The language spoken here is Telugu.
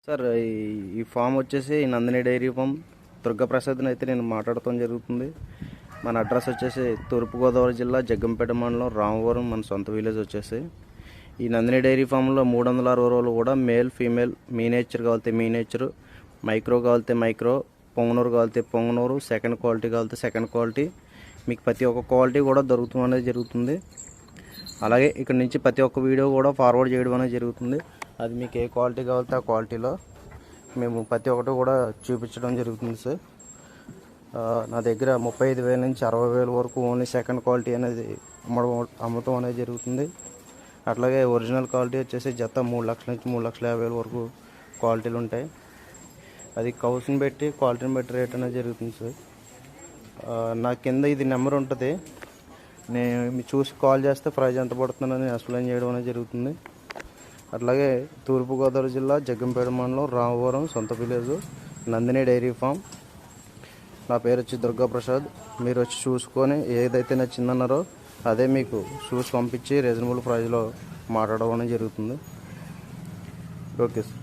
సార్ ఈ ఫామ్ వచ్చేసి నందిని డైరీ ఫామ్ దుర్గాప్రసాద్ని అయితే నేను మాట్లాడటం జరుగుతుంది. మన అడ్రస్ వచ్చేసి తూర్పుగోదావరి జిల్లా జగ్గంపేట మండలం రామవరం మన సొంత విలేజ్ వచ్చేసి. ఈ నందిని డైరీ ఫామ్లో 360 రోజులు కూడా మేల్ ఫీమేల్ మీనేచర్ కావాలితే మీనేచరు, మైక్రో కావాలితే మైక్రో, పొంగనూరు కావాలితే పొంగనూరు, సెకండ్ క్వాలిటీ కావాలితే సెకండ్ క్వాలిటీ, మీకు ప్రతి ఒక్క క్వాలిటీ కూడా దొరుకుతుంది అనేది జరుగుతుంది. అలాగే ఇక్కడ నుంచి ప్రతి ఒక్క వీడియో కూడా ఫార్వర్డ్ చేయడం అనేది జరుగుతుంది. అది మీకు ఏ క్వాలిటీ కావాలితే ఆ క్వాలిటీలో మేము ప్రతి ఒక్కటి కూడా చూపించడం జరుగుతుంది సార్. నా దగ్గర 35,000 నుంచి 60,000 వరకు ఓన్లీ సెకండ్ క్వాలిటీ అనేది అమ్మటం అనేది జరుగుతుంది. అట్లాగే ఒరిజినల్ క్వాలిటీ వచ్చేసి జత 3 లక్షల నుంచి 3,50,000 వరకు క్వాలిటీలు ఉంటాయి. అది కౌస్ని బట్టి క్వాలిటీని బట్టి రేట్ అనేది జరుగుతుంది సార్. నా కింద ఇది నెంబర్ ఉంటుంది, నేను చూసి కాల్ చేస్తే ప్రైజ్ ఎంత పడుతుందని ఎక్స్ప్లెయిన్ చేయడం అనేది జరుగుతుంది. అట్లాగే తూర్పుగోదావరి జిల్లా జగ్గంపేట మండలం రామవరం సొంత విలేజ్ నందిని డైరీ ఫామ్. నా పేరు వచ్చి దుర్గాప్రసాద్. మీరు వచ్చి చూసుకొని ఏదైతే నచ్చిందన్నారో అదే మీకు చూసి పంపించి రీజనబుల్ ప్రైజ్లో మాట్లాడడం అనేది జరుగుతుంది. Okay sir.